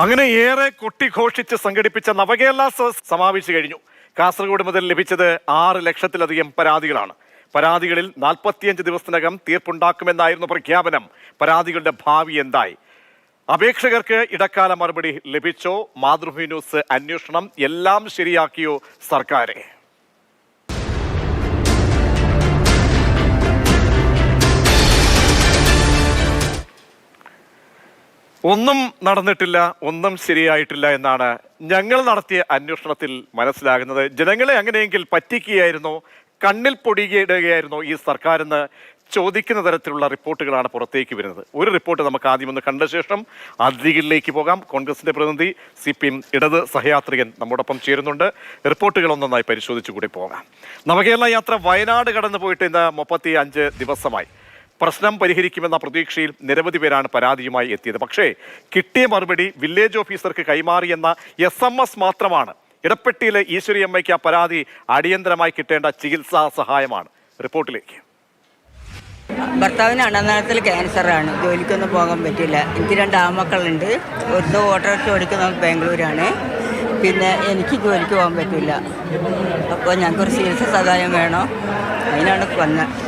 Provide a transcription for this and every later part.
അങ്ങനെ ഏറെ കൊട്ടിഘോഷിച്ച് സംഘടിപ്പിച്ച നവകേരള സമാപിച്ചു കഴിഞ്ഞു. കാസർഗോഡ് മുതൽ ലഭിച്ചത് 6 ലക്ഷത്തിലധികം പരാതികളാണ്. പരാതികളിൽ 45 ദിവസത്തിനകം തീർപ്പുണ്ടാക്കുമെന്നായിരുന്നു പ്രഖ്യാപനം. പരാതികളുടെ ഭാവി എന്തായി? അപേക്ഷകർക്ക് ഇടക്കാല മറുപടി ലഭിച്ചോ? മാതൃഭൂമി ന്യൂസ് അന്വേഷണം എല്ലാം ശരിയാക്കിയോ സർക്കാരെ? ഒന്നും നടന്നിട്ടില്ല, ഒന്നും ശരിയായിട്ടില്ല എന്നാണ് ഞങ്ങൾ നടത്തിയ അന്വേഷണത്തിൽ മനസ്സിലാകുന്നത്. ജനങ്ങളെ അങ്ങനെയെങ്കിൽ പറ്റിക്കുകയായിരുന്നോ, കണ്ണിൽ പൊടിയിടുകയായിരുന്നോ ഈ സർക്കാരെന്ന് ചോദിക്കുന്ന തരത്തിലുള്ള റിപ്പോർട്ടുകളാണ് പുറത്തേക്ക് വരുന്നത്. ഒരു റിപ്പോർട്ട് നമുക്ക് ആദ്യം ഒന്ന് കണ്ട ശേഷം അതിഥികളിലേക്ക് പോകാം. കോൺഗ്രസിന്റെ പ്രതിനിധി, CPM ഇടത് സഹയാത്രികൻ നമ്മോടൊപ്പം ചേരുന്നുണ്ട്. റിപ്പോർട്ടുകൾ ഒന്നൊന്നായി പരിശോധിച്ചു കൂടി പോകാം. നവകേരള യാത്ര വയനാട് കടന്നു പോയിട്ട് ഇന്ന് 35 ദിവസമായി. പ്രശ്നം പരിഹരിക്കുമെന്ന പ്രതീക്ഷയിൽ നിരവധി പേരാണ് പരാതിയുമായി എത്തിയത്. പക്ഷേ കിട്ടിയ മറുപടി വില്ലേജ് ഓഫീസർക്ക് കൈമാറിയെന്ന SMS മാത്രമാണ്. ഇടപ്പെട്ടിയിലെ ഈശ്വരിയമ്മയ്ക്ക് ആ പരാതി അടിയന്തരമായി കിട്ടേണ്ട ചികിത്സാ സഹായമാണ്. റിപ്പോർട്ടിലേക്ക്. ഭർത്താവിന് അണ്ണനാളത്തിൽ ക്യാൻസറാണ്, ജോലിക്കൊന്നും പോകാൻ പറ്റില്ല. എനിക്ക് 2 ആമക്കളുണ്ട്. ഒരു ഓട്ടോറിക്ഷ ഓടിക്കുന്നത് ബാംഗ്ലൂരാണ്. പിന്നെ എനിക്ക് ജോലിക്ക് പോകാൻ പറ്റില്ല. അപ്പോൾ ഞങ്ങൾക്കൊരു ചികിത്സാ സഹായം വേണം, അതിനാണ് വന്നത്.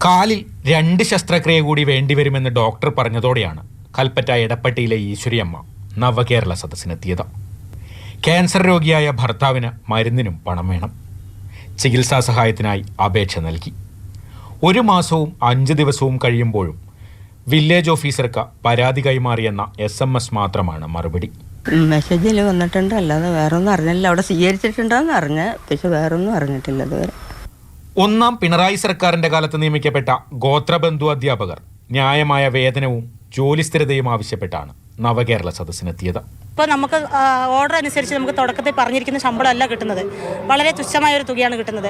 കാലിൽ 2 ശസ്ത്രക്രിയ കൂടി വേണ്ടിവരുമെന്ന് ഡോക്ടർ പറഞ്ഞതോടെയാണ് കൽപ്പറ്റ എടപ്പട്ടിയിലെ ഈശ്വരിയമ്മ നവകേരള സദസ്സിനെത്തിയത്. ക്യാൻസർ രോഗിയായ ഭർത്താവിന് മരുന്നിനും പണം വേണം. ചികിത്സാ സഹായത്തിനായി അപേക്ഷ നൽകി. 1 മാസവും 5 ദിവസവും കഴിയുമ്പോഴും വില്ലേജ് ഓഫീസർക്ക് പരാതി കൈമാറിയെന്ന SMS മാത്രമാണ് മറുപടി. മെസ്സേജിൽ വന്നിട്ടുണ്ട്, അല്ലാതെ വേറൊന്നും അറിഞ്ഞില്ല. അവിടെ സ്വീകരിച്ചിട്ടുണ്ടോയെന്ന് അറിഞ്ഞ്, പക്ഷെ വേറൊന്നും അറിഞ്ഞിട്ടില്ല ഇതുവരെ. 1ാം പിണറായി സർക്കാരിന്റെ കാലത്ത് നിയമിക്കപ്പെട്ട ഗോത്രബന്ധു അധ്യാപകർ ന്യായമായ വേതനവും ജോലി സ്ഥിരതയും ആവശ്യപ്പെട്ടാണ് നവകേരള സദസ്സിനെത്തിയത്. ഇപ്പോൾ നമുക്ക് ഓർഡർ അനുസരിച്ച് നമുക്ക് തുടക്കത്തിൽ പറഞ്ഞിരിക്കുന്ന ശമ്പളമല്ല കിട്ടുന്നത്, വളരെ തുച്ഛമായ ഒരു തുകയാണ് കിട്ടുന്നത്.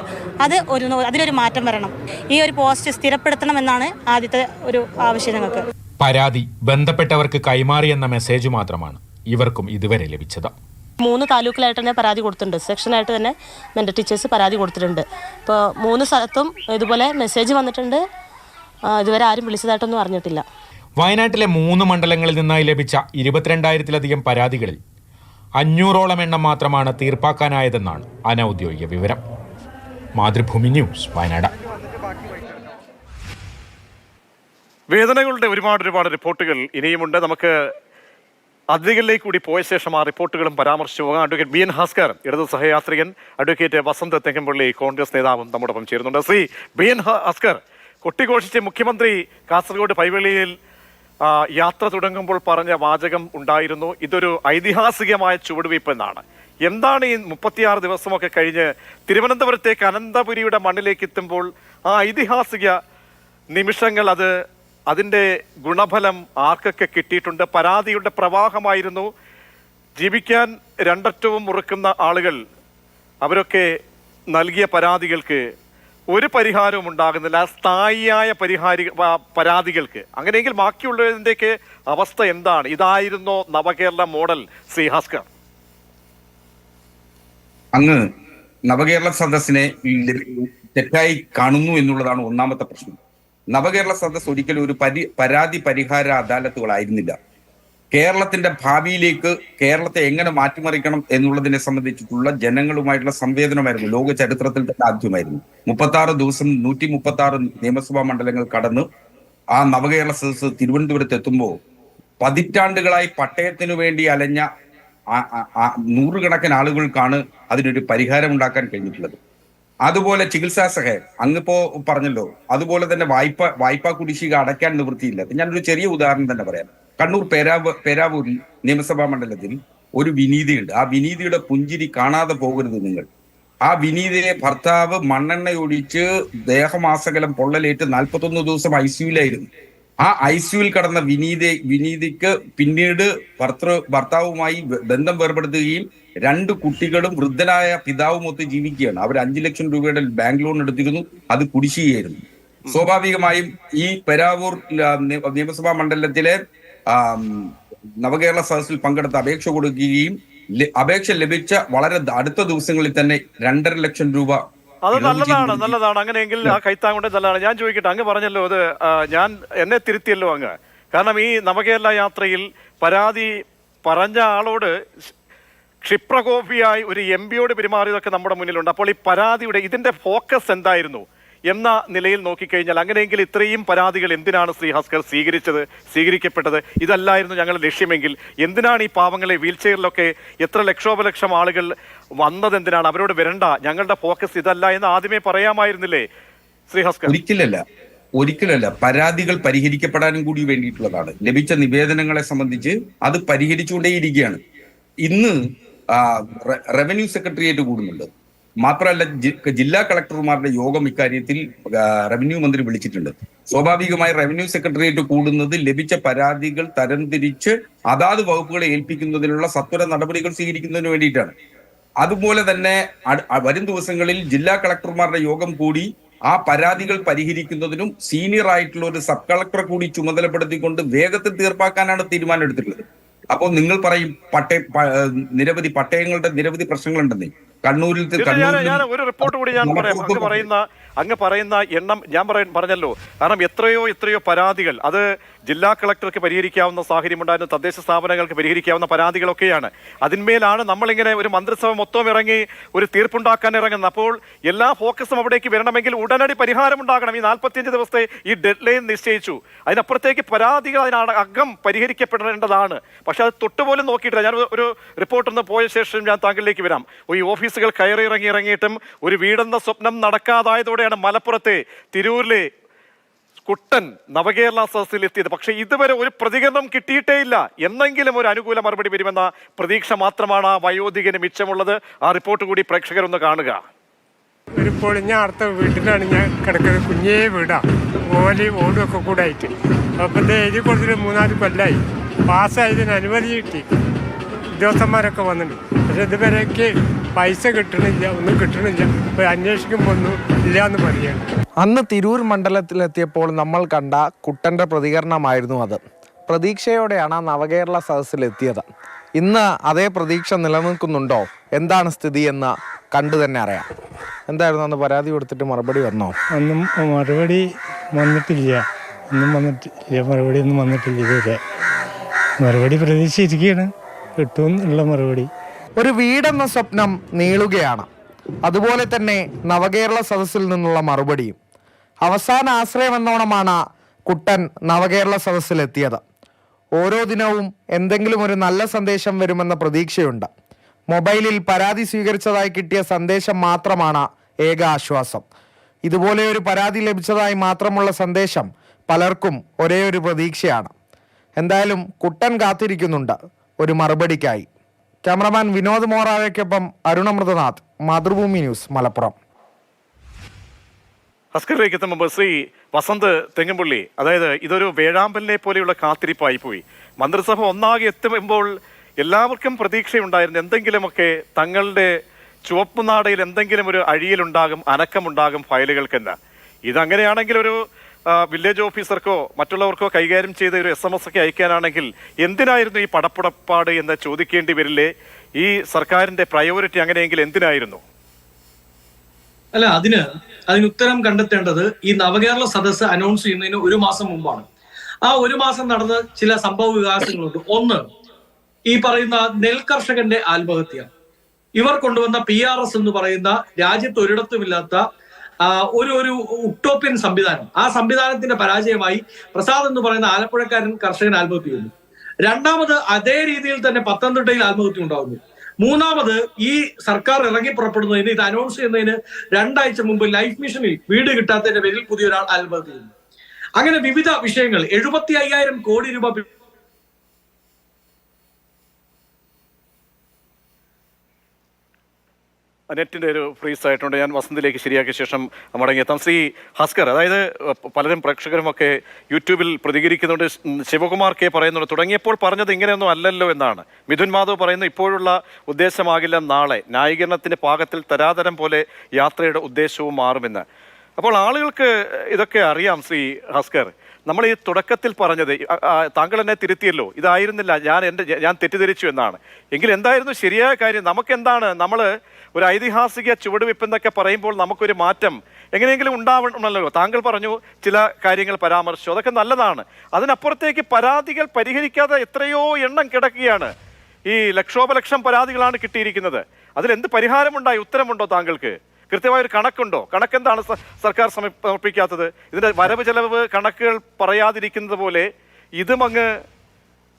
അതിനൊരു മാറ്റം വരണം. ഈ ഒരു പോസ്റ്റ് സ്ഥിരപ്പെടുത്തണമെന്നാണ് ആദ്യത്തെ ഒരു ആവശ്യം ഞങ്ങൾക്ക്. പരാതി ബന്ധപ്പെട്ടവർക്ക് കൈമാറിയെന്ന മെസ്സേജ് മാത്രമാണ് ഇവർക്കും ഇതുവരെ ലഭിച്ചത്. 3 താലൂക്കിലായിട്ട് തന്നെ പരാതി കൊടുത്തിട്ടുണ്ട്. സെക്ഷനായിട്ട് തന്നെ മെൻ്റൽ ടീച്ചേഴ്സ് പരാതി കൊടുത്തിട്ടുണ്ട്. ഇപ്പോൾ 3 സ്ഥലത്തും ഇതുപോലെ മെസ്സേജ് വന്നിട്ടുണ്ട്. ഇതുവരെ ആരും വിളിച്ചതായിട്ടൊന്നും അറിഞ്ഞിട്ടില്ല. വയനാട്ടിലെ 3 മണ്ഡലങ്ങളിൽ നിന്നായി ലഭിച്ച 22,000-ലധികം പരാതികളിൽ 500ഓളം എണ്ണം മാത്രമാണ് തീർപ്പാക്കാനായതെന്നാണ് അനൌദ്യോഗിക വിവരം. മാതൃഭൂമി ന്യൂസ്, വയനാട്. വേദനകളുടെ ഒരുപാട് റിപ്പോർട്ടുകൾ ഇനിയുമുണ്ട്. നമുക്ക് അതിഥികളിലേക്ക് കൂടി പോയ ശേഷം ആ റിപ്പോർട്ടുകളും പരാമർശിച്ചു പോകാം. അഡ്വക്കേറ്റ് BN ഭാസ്കർ, ഇടത് സഹയാത്രികൻ, അഡ്വക്കേറ്റ് വസന്ത് തെങ്ങമ്പള്ളി, കോൺഗ്രസ് നേതാവും നമ്മോടൊപ്പം ചേരുന്നുണ്ട്. ശ്രീ BN ഭാസ്കർ, കൊട്ടിഘോഷിച്ച് മുഖ്യമന്ത്രി കാസർഗോഡ് പൈവെളിയിൽ യാത്ര തുടങ്ങുമ്പോൾ പറഞ്ഞ വാചകം ഉണ്ടായിരുന്നു, ഇതൊരു ഐതിഹാസികമായ ചുവടുവയ്പ് എന്നാണ്. എന്താണ് ഈ 36 ദിവസമൊക്കെ കഴിഞ്ഞ് തിരുവനന്തപുരത്തേക്ക് അനന്തപുരിയുടെ മണ്ണിലേക്ക് എത്തുമ്പോൾ ആ ഐതിഹാസിക നിമിഷങ്ങൾ, അതിൻ്റെ ഗുണഫലം ആർക്കൊക്കെ കിട്ടിയിട്ടുണ്ട്? പരാതിയുടെ പ്രവാഹമായിരുന്നു. ജീവിക്കാൻ 2 അറ്റവും മുറുക്കുന്ന ആളുകൾ, അവരൊക്കെ നൽകിയ പരാതികൾക്ക് ഒരു പരിഹാരവും ഉണ്ടാകുന്നില്ല. സ്ഥായിയായ പരാതികൾക്ക്. അങ്ങനെയെങ്കിൽ ബാക്കിയുള്ളതിൻ്റെയൊക്കെ അവസ്ഥ എന്താണ്? ഇതായിരുന്നോ നവകേരള മോഡൽ? ശ്രീ ഭാസ്കർ, അങ്ങ് നവകേരള സദസ്സിനെ തെറ്റായി കാണുന്നു എന്നുള്ളതാണ് ഒന്നാമത്തെ പ്രശ്നം. നവകേരള സദസ് ഒരിക്കലും ഒരു പരാതി പരിഹാര അദാലത്തുകളായിരുന്നില്ല. കേരളത്തിന്റെ ഭാവിയിലേക്ക് കേരളത്തെ എങ്ങനെ മാറ്റിമറിക്കണം എന്നുള്ളതിനെ സംബന്ധിച്ചിട്ടുള്ള ജനങ്ങളുമായിട്ടുള്ള സംവേദനമായിരുന്നു. ലോക ചരിത്രത്തിൽ തന്നെ ആദ്യമായിരുന്നു. 36 ദിവസം 136 നിയമസഭാ മണ്ഡലങ്ങൾ കടന്ന് ആ നവകേരള സദസ് തിരുവനന്തപുരത്ത് എത്തുമ്പോൾ പതിറ്റാണ്ടുകളായി പട്ടയത്തിനു വേണ്ടി അലഞ്ഞ 100 കണക്കിന് ആളുകൾക്കാണ് അതിനൊരു പരിഹാരം ഉണ്ടാക്കാൻ കഴിഞ്ഞിട്ടുള്ളത്. അതുപോലെ ചികിത്സാ സഹായം അങ്ങിപ്പോ പറഞ്ഞല്ലോ. അതുപോലെ തന്നെ വായ്പാ കുടിശ്ശിക അടയ്ക്കാൻ നിവൃത്തിയില്ല. ഞാനൊരു ചെറിയ ഉദാഹരണം തന്നെ പറയാം. കണ്ണൂർ പേരാവൂരിൽ നിയമസഭാ മണ്ഡലത്തിൽ ഒരു വിനീതയുണ്ട്. ആ വിനീതയുടെ പുഞ്ചിരി കാണാതെ പോകരുത് നിങ്ങൾ. ആ വിനീതയെ ഭർത്താവ് മണ്ണെണ്ണയൊഴിച്ച് ദേഹമാസകലം പൊള്ളലേറ്റ് 41 ദിവസം ICUലായിരുന്നു. ആ ICUവിൽ കടന്ന വിനീതയ്ക്ക് പിന്നീട് ഭർത്താവുമായി ബന്ധം വേർപെടുത്തുകയും 2 കുട്ടികളും വൃദ്ധനായ പിതാവുമൊത്ത് ജീവിക്കുകയാണ്. അവർ 5 ലക്ഷം രൂപയുടെ ബാങ്ക് ലോൺ എടുത്തിരുന്നു, അത് കുടിശ്ശികയായിരുന്നു. സ്വാഭാവികമായും ഈ പെരാവൂർ നിയമസഭാ മണ്ഡലത്തിലെ നവകേരള സദസ്സിൽ പങ്കെടുത്ത് അപേക്ഷ കൊടുക്കുകയും അപേക്ഷ ലഭിച്ച വളരെ അടുത്ത ദിവസങ്ങളിൽ തന്നെ 2.5 ലക്ഷം രൂപ. അത് നല്ലതാണ്. അങ്ങനെയെങ്കിൽ ആ കൈത്താങ്കൊണ്ട് നല്ലതാണ്. ഞാൻ ചോദിക്കട്ടെ, അങ്ങ് പറഞ്ഞല്ലോ, എന്നെ തിരുത്തിയല്ലോ അങ്ങ്. കാരണം ഈ നവകേരള യാത്രയിൽ പരാതി പറഞ്ഞ ആളോട് ക്ഷിപ്രകോപിയായി ഒരു MP പെരുമാറിയതൊക്കെ നമ്മുടെ മുന്നിലുണ്ട്. അപ്പോൾ ഈ പരാതിയുടെ ഇതിന്റെ ഫോക്കസ് എന്തായിരുന്നു എന്ന നിലയിൽ നോക്കിക്കഴിഞ്ഞാൽ അങ്ങനെയെങ്കിൽ ഇത്രയും പരാതികൾ എന്തിനാണ് ശ്രീ ഹസ്കർ സ്വീകരിക്കപ്പെട്ടത്? ഇതല്ലായിരുന്നു ഞങ്ങളുടെ ലക്ഷ്യമെങ്കിൽ എന്തിനാണ് ഈ പാവങ്ങളെ വീൽ ചെയറിലൊക്കെ എത്ര ലക്ഷോപലക്ഷം ആളുകൾ വന്നത്? എന്തിനാണ്? അവരോട് വരണ്ട, ഞങ്ങളുടെ ഫോക്കസ് ഇതല്ല എന്ന് ആദ്യമേ പറയാമായിരുന്നില്ലേ ശ്രീ ഹസ്കർ? ഒരിക്കലല്ല. പരാതികൾ പരിഹരിക്കപ്പെടാനും കൂടി വേണ്ടിയിട്ടുള്ളതാണ്. ലഭിച്ച നിവേദനങ്ങളെ സംബന്ധിച്ച് അത് പരിഹരിച്ചുകൊണ്ടേയിരിക്കുകയാണ്. ഇന്ന് റവന്യൂ സെക്രട്ടേറിയറ്റ് കൂടുന്നുണ്ട്. മാത്രമല്ല, ജില്ലാ കളക്ടർമാരുടെ യോഗം ഇക്കാര്യത്തിൽ റവന്യൂ മന്ത്രി വിളിച്ചിട്ടുണ്ട്. സ്വാഭാവികമായി റവന്യൂ സെക്രട്ടേറിയറ്റ് കൂടുന്നത് ലഭിച്ച പരാതികൾ തരംതിരിച്ച് അതാത് വകുപ്പുകളെ ഏൽപ്പിക്കുന്നതിനുള്ള സത്വര നടപടികൾ സ്വീകരിക്കുന്നതിന് വേണ്ടിയിട്ടാണ്. അതുപോലെ തന്നെ വരും ദിവസങ്ങളിൽ ജില്ലാ കളക്ടർമാരുടെ യോഗം കൂടി ആ പരാതികൾ പരിഹരിക്കുന്നതിനും സീനിയർ ആയിട്ടുള്ള ഒരു സബ് കളക്ടറെ കൂടി ചുമതലപ്പെടുത്തിക്കൊണ്ട് വേഗത്തിൽ തീർപ്പാക്കാനാണ് തീരുമാനം എടുത്തിട്ടുള്ളത്. അപ്പോൾ നിങ്ങൾ പറയും നിരവധി പട്ടയങ്ങളുടെ നിരവധി പ്രശ്നങ്ങളുണ്ടെന്നേ. കണ്ണൂരിൽ ഞാൻ ഒരു റിപ്പോർട്ട് കൂടി ഞാൻ പറയാം. അങ്ങ് പറയുന്ന എണ്ണം ഞാൻ പറഞ്ഞല്ലോ. കാരണം എത്രയോ പരാതികൾ അത് ജില്ലാ കളക്ടർക്ക് പരിഹരിക്കാവുന്ന സാഹചര്യം ഉണ്ടായിരുന്നു, തദ്ദേശ സ്ഥാപനങ്ങൾക്ക് പരിഹരിക്കാവുന്ന പരാതികളൊക്കെയാണ്. അതിന്മേലാണ് നമ്മളിങ്ങനെ ഒരു മന്ത്രിസഭ മൊത്തം ഇറങ്ങി ഒരു തീർപ്പുണ്ടാക്കാൻ ഇറങ്ങുന്നത്. അപ്പോൾ എല്ലാ ഫോക്കസും അവിടേക്ക് വരണമെങ്കിൽ ഉടനടി പരിഹാരം ഉണ്ടാകണം. ഈ 45 ദിവസത്തെ ഈ ഡെഡ് ലൈൻ നിശ്ചയിച്ചു. അതിനപ്പുറത്തേക്ക് പരാതികൾ അതിനകം പരിഹരിക്കപ്പെടേണ്ടതാണ്. പക്ഷെ അത് തൊട്ടുപോലും നോക്കിയിട്ടില്ല. ഞാൻ ഒരു റിപ്പോർട്ടൊന്ന് പോയ ശേഷം ഞാൻ താങ്കളിലേക്ക് വരാം. ഈ ഓഫീസുകൾ ഇറങ്ങിയിട്ടും ഒരു വീടെന്ന സ്വപ്നം നടക്കാതായതോടെയാണ് മലപ്പുറത്തെ തിരൂരിലെ കുട്ടൻ നവകേരള സദസ്സിൽ എത്തിയത്. പക്ഷെ ഇതുവരെ ഒരു പ്രതികരണം കിട്ടിയിട്ടേയില്ല. എന്നെങ്കിലും ഒരു അനുകൂല മറുപടി വരുമെന്ന പ്രതീക്ഷ മാത്രമാണ് ആ വയോധികന് മിച്ചമുള്ളത്. ആ റിപ്പോർട്ട് കൂടി പ്രേക്ഷകരൊന്ന് കാണുക. ഒരു പൊളിഞ്ഞ അടുത്ത വീട്ടിലാണ് ഞാൻ കിടക്കുന്നത്. കുഞ്ഞേ വീടാ, ഓടും ഒക്കെ കൂടെ ആയിട്ട്. അപ്പം ഇത് എഴുതി കൊടുത്തിട്ട് 3-4 കൊല്ലമായി. പാസ്സായതിന് അനുമതി കിട്ടി, ഉദ്യോഗസ്ഥന്മാരൊക്കെ വന്നിട്ടുണ്ട്. പക്ഷെ ഇതുവരെയൊക്കെ പൈസ കിട്ടണില്ല, ഒന്നും കിട്ടണില്ല. ഇപ്പോൾ അന്വേഷിക്കുമ്പോൾ ഒന്നും ഇല്ല എന്ന് പറയുകയാണ്. അന്ന് തിരൂർ മണ്ഡലത്തിലെത്തിയപ്പോൾ നമ്മൾ കണ്ട കുട്ടൻ്റെ പ്രതികരണമായിരുന്നു അത്. പ്രതീക്ഷയോടെയാണ് നവകേരള സദസ്സിലെത്തിയത്. ഇന്ന് അതേ പ്രതീക്ഷ നിലനിൽക്കുന്നുണ്ടോ, എന്താണ് സ്ഥിതി എന്ന് കണ്ടു തന്നെ അറിയാം. എന്തായിരുന്നു അന്ന് പരാതി കൊടുത്തിട്ട് മറുപടി വന്നോ? ഒന്നും മറുപടി വന്നിട്ടില്ല. മറുപടി ഒന്നും വന്നിട്ടില്ല ഇതുവരെ. മറുപടി പ്രതീക്ഷിച്ചിരിക്കുകയാണ്, കിട്ടുമെന്നുള്ള മറുപടി. ഒരു വീടെന്ന സ്വപ്നം നീളുകയാണ്. അതുപോലെ തന്നെ നവകേരള സദസ്സിൽ നിന്നുള്ള മറുപടിയും. അവസാന ആശ്രയമെന്നോണമാണ് കുട്ടൻ നവകേരള സദസ്സിലെത്തിയത്. ഓരോ ദിനവും എന്തെങ്കിലും ഒരു നല്ല സന്ദേശം വരുമെന്ന പ്രതീക്ഷയുണ്ട്. മൊബൈലിൽ പരാതി സ്വീകരിച്ചതായി കിട്ടിയ സന്ദേശം മാത്രമാണ് ഏക ആശ്വാസം. ഇതുപോലെ ഒരു പരാതി ലഭിച്ചതായി മാത്രമുള്ള സന്ദേശം പലർക്കും ഒരേ ഒരു പ്രതീക്ഷയാണ്. എന്തായാലും കുട്ടൻ കാത്തിരിക്കുന്നുണ്ട് ഒരു മറുപടിക്കായി. ക്യാമറമാൻ വിനോദ് മോറാവയ്ക്കൊപ്പം അരുണമൃതനാഥ്, മാതൃഭൂമി ന്യൂസ്, മലപ്പുറം. ഹസ്കറിലേക്ക് എത്തുമ്പോൾ ശ്രീ വസന്ത് തെങ്ങമ്പുള്ളി, അതായത് ഇതൊരു വേഴാമ്പലിനെ പോലെയുള്ള കാത്തിരിപ്പായി പോയി. മന്ത്രിസഭ ഒന്നാകെ എത്തുമ്പോൾ എല്ലാവർക്കും പ്രതീക്ഷയുണ്ടായിരുന്നു എന്തെങ്കിലുമൊക്കെ തങ്ങളുടെ ചുവപ്പുനാടയിൽ എന്തെങ്കിലും ഒരു അഴിയലുണ്ടാകും, അനക്കമുണ്ടാകും ഫയലുകൾക്കെന്ന്. ഇതങ്ങനെയാണെങ്കിൽ ഒരു വില്ലേജ് ഓഫീസർക്കോ മറ്റുള്ളവർക്കോ കൈകാര്യം ചെയ്ത ഒരു SMS ഒക്കെ അയക്കാനാണെങ്കിൽ എന്തിനായിരുന്നു ഈ പടപ്പുടപ്പാട് എന്ന് ചോദിക്കേണ്ടി വരില്ലേ? ഈ സർക്കാരിന്റെ പ്രയോറിറ്റി അങ്ങനെയെങ്കിൽ എന്തിനായിരുന്നു? അല്ല, അതിന് ഉത്തരം കണ്ടെത്തേണ്ടത് ഈ നവകേരള സദസ്സ് അനൗൺസ് ചെയ്യുന്നതിന് 1 മാസം മുമ്പാണ്. ആ 1 മാസം നടന്ന ചില സംഭവ വികാസങ്ങളുണ്ട്. ഒന്ന്, ഈ പറയുന്ന നെൽകർഷകന്റെ ആത്മഹത്യ. ഇവർ കൊണ്ടുവന്ന PRS എന്ന് പറയുന്ന രാജ്യത്ത് ഒരിടത്തുമില്ലാത്ത ഒരു ഉട്ടോപ്യൻ സംവിധാനം. ആ സംവിധാനത്തിന്റെ പരാജയമായി പ്രസാദ് എന്ന് പറയുന്ന ആലപ്പുഴക്കാരൻ കർഷകൻ ആത്മഹത്യ ചെയ്യുന്നു. രണ്ടാമത് അതേ രീതിയിൽ തന്നെ പത്തനംതിട്ടയിൽ ആത്മഹത്യ ഉണ്ടാകുന്നു. മൂന്നാമത് ഈ സർക്കാർ ഇറങ്ങി പുറപ്പെടുന്നതിന്, ഇത് അനൗൺസ് ചെയ്യുന്നതിന് 2 ആഴ്ച മുമ്പ് ലൈഫ് മിഷനിൽ വീട് കിട്ടാത്തതിന്റെ പേരിൽ പുതിയൊരാൾ ആത്മഹത്യ ചെയ്യുന്നു. അങ്ങനെ വിവിധ വിഷയങ്ങൾ 75,000 കോടി രൂപ നെറ്റിൻ്റെ ഒരു ഫ്രീസ് ആയിട്ടുണ്ട്. ഞാൻ വസന്തിലേക്ക് ശരിയാക്കിയ ശേഷം മടങ്ങിയെത്താം. ശ്രീ ഹസ്കർ, അതായത് പലരും പ്രേക്ഷകരുമൊക്കെ യൂട്യൂബിൽ പ്രതികരിക്കുന്നുണ്ട്. ശിവകുമാർ കെ പറയുന്നുണ്ട്, തുടങ്ങിയപ്പോൾ പറഞ്ഞത് ഇങ്ങനെയൊന്നും അല്ലല്ലോ എന്നാണ്. മിഥുൻ മാധവ് പറയുന്നു, ഇപ്പോഴുള്ള ഉദ്ദേശമാകില്ല നാളെ, ന്യായീകരണത്തിന്റെ പാകത്തിൽ തരാതരം പോലെ യാത്രയുടെ ഉദ്ദേശവും മാറുമെന്ന്. അപ്പോൾ ആളുകൾക്ക് ഇതൊക്കെ അറിയാം. ശ്രീ ഹസ്കർ, നമ്മൾ ഈ തുടക്കത്തിൽ പറഞ്ഞത്, താങ്കൾ എന്നെ തിരുത്തിയല്ലോ, ഇതായിരുന്നില്ല, ഞാൻ തെറ്റിദ്ധരിച്ചു എന്നാണ്. എങ്കിൽ എന്തായിരുന്നു ശരിയായ കാര്യം? നമുക്കെന്താണ്, നമ്മൾ ഒരു ഐതിഹാസിക ചുവടുവെപ്പ് എന്നൊക്കെ പറയുമ്പോൾ നമുക്കൊരു മാറ്റം എങ്ങനെയെങ്കിലും ഉണ്ടാവണമല്ലോ. താങ്കൾ പറഞ്ഞു ചില കാര്യങ്ങൾ പരാമർശിച്ചു, അതൊക്കെ നല്ലതാണ്. അതിനപ്പുറത്തേക്ക് പരാതികൾ പരിഹരിക്കാതെ എത്രയോ എണ്ണം കിടക്കുകയാണ്. ഈ ലക്ഷോപലക്ഷം പരാതികളാണ് കിട്ടിയിരിക്കുന്നത്. അതിലെന്ത് പരിഹാരമുണ്ടായി? ഉത്തരമുണ്ടോ താങ്കൾക്ക്? കൃത്യമായൊരു കണക്കുണ്ടോ? കണക്കെന്താണ് സർക്കാർ സമർപ്പിക്കാത്തത്? ഇതിന്റെ വരവ് ചെലവ് കണക്കുകൾ പറയാതിരിക്കുന്നത് പോലെ ഇതും അങ്ങ്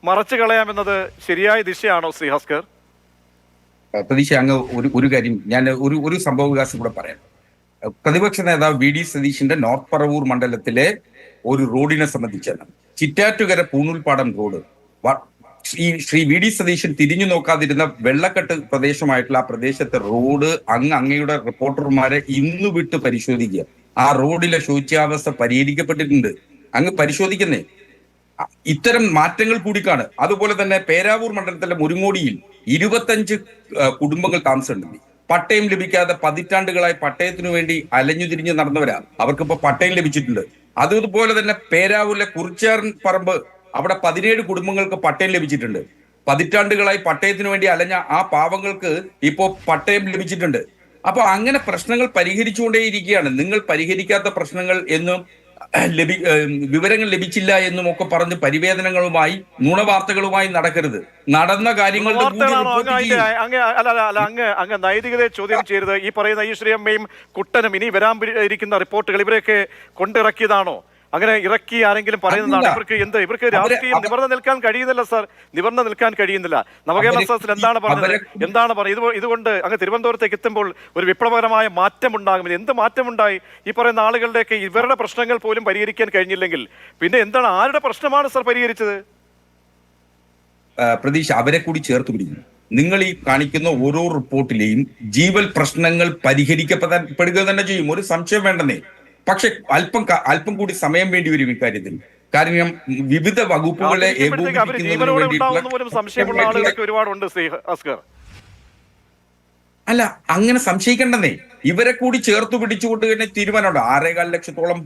മറച്ചു കളയാമെന്നത് ശരിയായ ദിശയാണോ ശ്രീ ഹസ്കർ? പ്രതീക്ഷ, അങ്ങ് ഒരു കാര്യം ഞാൻ ഒരു സംഭവ വികാസം കൂടെ പറയാം. പ്രതിപക്ഷ നേതാവ് വി ഡി സതീശിന്റെ നോർത്ത് പറവൂർ മണ്ഡലത്തിലെ ഒരു റോഡിനെ സംബന്ധിച്ചാണ്. ചിറ്റാറ്റുകര പൂണൂൽപ്പാടം റോഡ്. ഈ ശ്രീ വി ഡി സതീശൻ തിരിഞ്ഞു നോക്കാതിരുന്ന വെള്ളക്കെട്ട് പ്രദേശമായിട്ടുള്ള ആ പ്രദേശത്തെ റോഡ് അങ്ങയുടെ റിപ്പോർട്ടർമാരെ ഇന്നു വിട്ട് പരിശോധിക്കുക. ആ റോഡിലെ ശോച്യാവസ്ഥ പരിഹരിക്കപ്പെട്ടിട്ടുണ്ട്. അങ്ങ് പരിശോധിക്കുന്നേ. ഇത്തരം മാറ്റങ്ങൾ കൂടിക്കാണ്. അതുപോലെ തന്നെ പേരാവൂർ മണ്ഡലത്തിലെ മുരുങ്ങോടിയിൽ 25 കുടുംബങ്ങൾ താമസമുണ്ട്. പട്ടയം ലഭിക്കാതെ പതിറ്റാണ്ടുകളായി പട്ടയത്തിനു വേണ്ടി അലഞ്ഞു തിരിഞ്ഞ് നടന്നവരാ. അവർക്കിപ്പോ പട്ടയം ലഭിച്ചിട്ടുണ്ട്. അതുപോലെ തന്നെ പേരാവൂരിലെ കുറിച്ചാറൻ പറമ്പ്, അവിടെ 17 കുടുംബങ്ങൾക്ക് പട്ടയം ലഭിച്ചിട്ടുണ്ട്. പതിറ്റാണ്ടുകളായി പട്ടയത്തിനു വേണ്ടി അലഞ്ഞ ആ പാവങ്ങൾക്ക് ഇപ്പോ പട്ടയം ലഭിച്ചിട്ടുണ്ട്. അപ്പൊ അങ്ങനെ പ്രശ്നങ്ങൾ പരിഹരിച്ചുകൊണ്ടേയിരിക്കുകയാണ്. നിങ്ങൾ പരിഹരിക്കാത്ത പ്രശ്നങ്ങൾ എന്നും വിവരങ്ങൾ ലഭിച്ചില്ല എന്നും ഒക്കെ പറഞ്ഞ് പരിവേദനങ്ങളുമായി നുണവാർത്തകളുമായി നടക്കരുത്. നടന്ന കാര്യങ്ങളുടെ അങ്ങ് നൈതികതയെ ചോദ്യം ചെയ്തത് ഈ പറയുന്ന ഈ ശ്രീയമ്മയും കുട്ടനും ഇനി വരാൻ ഇരിക്കുന്ന റിപ്പോർട്ടുകൾ ഇവരെയൊക്കെ കൊണ്ടിറക്കിയതാണോ? അങ്ങനെ ഇറക്കി ആരെങ്കിലും പറയുന്നതാണ്? ഇവർക്ക് രാഷ്ട്രീയം നിവർന്ന് നിൽക്കാൻ കഴിയുന്നില്ല സാർ, നിവർന്ന് നിൽക്കാൻ കഴിയുന്നില്ല. നവകേരള സദസ്സിൽ എന്താണ് പറഞ്ഞത്? ഇതുകൊണ്ട് അങ്ങ് തിരുവനന്തപുരത്തേക്ക് എത്തുമ്പോൾ ഒരു വിപ്ലവകരമായ മാറ്റം ഉണ്ടാകും. എന്ത് മാറ്റമുണ്ടായി? ഈ പറയുന്ന ആളുകളുടെയൊക്കെ ഇവരുടെ പ്രശ്നങ്ങൾ പോലും പരിഹരിക്കാൻ കഴിഞ്ഞില്ലെങ്കിൽ പിന്നെ എന്താണ്, ആരുടെ പ്രശ്നമാണ് സാർ പരിഹരിച്ചത്? പ്രതീക്ഷ, അവരെ കൂടി ചേർത്ത് പിടിക്കുന്നു. നിങ്ങൾ ഈ കാണിക്കുന്ന ഓരോ റിപ്പോർട്ടിലെയും ജീവൽ പ്രശ്നങ്ങൾ പരിഹരിക്കപ്പെടുക തന്നെ ചെയ്യും, ഒരു സംശയം വേണ്ടെന്നേ. പക്ഷെ അല്പം കൂടി സമയം വേണ്ടി വരും ഇക്കാര്യത്തിൽ. കാരണം വിവിധ വകുപ്പുകളെ അല്ല, അങ്ങനെ സംശയിക്കേണ്ടെന്നേ. ഇവരെ കൂടി ചേർത്ത് പിടിച്ചുകൊണ്ട് തന്നെ തീരുമാനമുണ്ട്. 6.25 ലക്ഷത്തോളം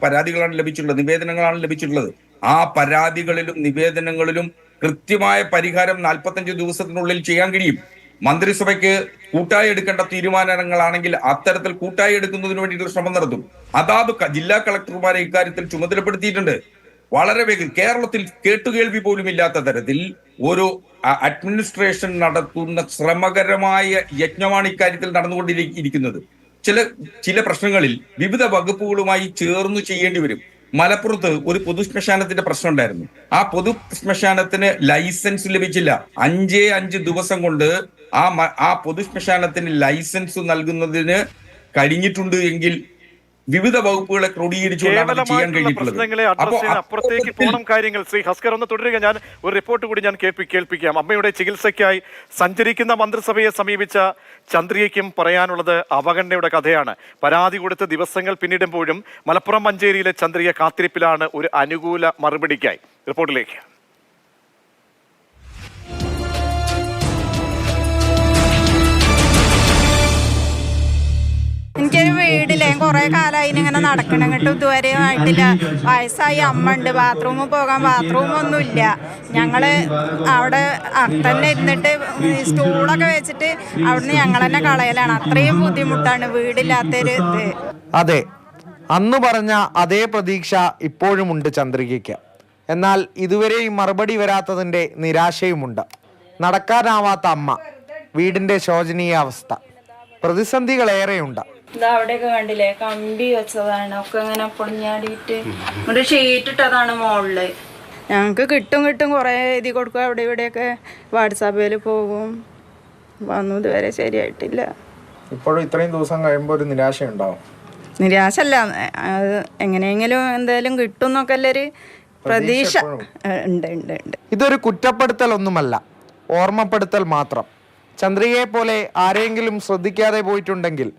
പരാതികളാണ് ലഭിച്ചിട്ടുള്ളത്, നിവേദനങ്ങളാണ് ലഭിച്ചിട്ടുള്ളത്. ആ പരാതികളിലും നിവേദനങ്ങളിലും കൃത്യമായ പരിഹാരം 45 ദിവസത്തിനുള്ളിൽ ചെയ്യാൻ കഴിയും. മന്ത്രിസഭയ്ക്ക് കൂട്ടായി എടുക്കേണ്ട തീരുമാനങ്ങളാണെങ്കിൽ അത്തരത്തിൽ കൂട്ടായി എടുക്കുന്നതിന് വേണ്ടിയിട്ടുള്ള ശ്രമം നടത്തും. അതാത് ജില്ലാ കളക്ടർമാരെ ഇക്കാര്യത്തിൽ ചുമതലപ്പെടുത്തിയിട്ടുണ്ട്. വളരെ വേഗം കേരളത്തിൽ കേട്ടുകേൾവി പോലും ഇല്ലാത്ത തരത്തിൽ ഒരു അഡ്മിനിസ്ട്രേഷൻ നടത്തുന്ന ശ്രമകരമായ യജ്ഞമാണ് ഇക്കാര്യത്തിൽ നടന്നുകൊണ്ടിരിക്കുന്നത്. ചില പ്രശ്നങ്ങളിൽ വിവിധ വകുപ്പുകളുമായി ചേർന്ന് ചെയ്യേണ്ടി വരും. മലപ്പുറത്ത് ഒരു പൊതു ശ്മശാനത്തിന്റെ പ്രശ്നം ഉണ്ടായിരുന്നു. ആ പൊതു ശ്മശാനത്തിന് ലൈസൻസ് ലഭിച്ചില്ല. 5 ദിവസം കൊണ്ട് ആ പൊതു ശ്മശാനത്തിന് ലൈസൻസ് നൽകുന്നതിന് കഴിഞ്ഞിട്ടുണ്ട് എങ്കിൽ വിവിധ വകുപ്പുകളെ ക്രോഡീകരിച്ചുകൊണ്ടാണ് ചെയ്യാൻ കഴിഞ്ഞിട്ടുള്ളത്. അപ്പുറത്തേക്ക് പോകണം കാര്യങ്ങൾ. ശ്രീ ഹസ്കർ ഒന്ന് തുടരുക. ഞാൻ ഒരു റിപ്പോർട്ട് കൂടി ഞാൻ കേൾപ്പിക്കാം. അമ്മയുടെ ചികിത്സയ്ക്കായി സഞ്ചരിക്കുന്ന മന്ത്രിസഭയെ സമീപിച്ച ചന്ദ്രികയ്ക്കും പറയാനുള്ളത് അവഗണനയുടെ കഥയാണ്. പരാതി കൊടുത്ത് ദിവസങ്ങൾ പിന്നിടുമ്പോഴും മലപ്പുറം മഞ്ചേരിയിലെ ചന്ദ്രിക കാത്തിരിപ്പിലാണ് ഒരു അനുകൂല മറുപടിക്കായി. റിപ്പോർട്ടിലേക്ക്. എനിക്കൊരു വീടില്ലേ, കുറെ കാലമായി ഇങ്ങനെ നടക്കണം കേട്ടോ, ഇതുവരെ ആയിട്ടില്ല. വയസ്സായി അമ്മ ഉണ്ട്, ബാത്റൂമിൽ പോകാൻ ബാത്റൂമൊന്നുമില്ല. ഞങ്ങള് അവിടെ തന്നെ ഇരുന്നിട്ട് സ്റ്റൂളൊക്കെ വെച്ചിട്ട് അവിടുന്ന് ഞങ്ങൾ തന്നെ കളയലാണ്. അത്രയും ബുദ്ധിമുട്ടാണ് വീടില്ലാത്തൊരു ഇത്. അതെ, അന്ന് പറഞ്ഞ അതേ പ്രതീക്ഷ ഇപ്പോഴുമുണ്ട് ചന്ദ്രികയ്ക്ക്. എന്നാൽ ഇതുവരെയും മറുപടി വരാത്തതിൻ്റെ നിരാശയുമുണ്ട്. നടക്കാനാവാത്ത അമ്മ, വീടിൻ്റെ ശോചനീയ അവസ്ഥ, പ്രതിസന്ധികളേറെയുണ്ട്. അവിടെയൊക്കെ കണ്ടില്ലേ, കമ്പി വെച്ചതാണ്, ഒക്കെ ഇങ്ങനെ പൊളിഞ്ഞാടിയിട്ട് ഒരു ഷീറ്റിട്ടതാണ് മുകളില്. ഞങ്ങൾക്ക് കിട്ടും കുറേ എഴുതി കൊടുക്കും. അവിടെ ഇവിടെയൊക്കെ വാട്സാപ്പിൽ പോകും. വന്നു ഇതുവരെ ശരിയായിട്ടില്ല. ഇപ്പോഴും ഇത്രയും ദിവസം കഴിയുമ്പോൾ ഒരു നിരാശ ഉണ്ടാവും. നിരാശല്ല, അത് എങ്ങനെയെങ്കിലും എന്തായാലും കിട്ടും എന്നൊക്കെ ഒരു പ്രതീക്ഷ ഉണ്ട്. ഇതൊരു കുറ്റപ്പെടുത്തലൊന്നുമല്ല, ഓർമ്മപ്പെടുത്തൽ മാത്രം. ചന്ദ്രികയെ പോലെ ആരെങ്കിലും ശ്രദ്ധിക്കാതെ പോയിട്ടുണ്ടെങ്കിൽ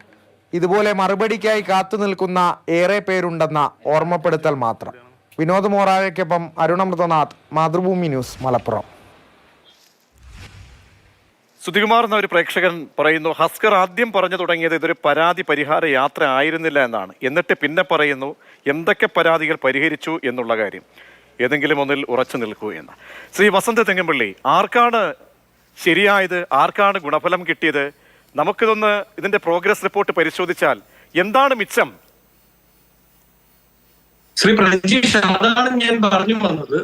ഇതുപോലെ മറുപടിക്കായി കാത്തു നിൽക്കുന്ന ഏറെ പേരുണ്ടെന്ന ഓർമ്മപ്പെടുത്തൽ മാത്രം. വിനോദ് മോറാവയ്ക്കൊപ്പം അരുണമൃതനാഥ്, മാതൃഭൂമി ന്യൂസ്, മലപ്പുറം. സുധികുമാർ എന്ന ഒരു പ്രേക്ഷകൻ പറയുന്നു, ഹസ്കർ ആദ്യം പറഞ്ഞു തുടങ്ങിയത് ഇതൊരു പരാതി പരിഹാര യാത്ര ആയിരുന്നില്ല എന്നാണ്. എന്നിട്ട് പിന്നെ പറയുന്നു എന്തൊക്കെ പരാതികൾ പരിഹരിച്ചു എന്നുള്ള കാര്യം. ഏതെങ്കിലും ഒന്നിൽ ഉറച്ചു നിൽക്കൂ എന്ന്. ശ്രീ വസന്ത് തെങ്ങമ്പള്ളി, ആർക്കാണ് ശരിയായത്? ആർക്കാണ് ഗുണഫലം കിട്ടിയത്? നമുക്കിതൊന്ന് ഇതിന്റെ പ്രോഗ്രസ് റിപ്പോർട്ട് പരിശോധിച്ചാൽ എന്താണ് മിച്ചം? ശ്രീ പ്രജീഷ്, അതാണ് ഞാൻ പറഞ്ഞു വന്നത്.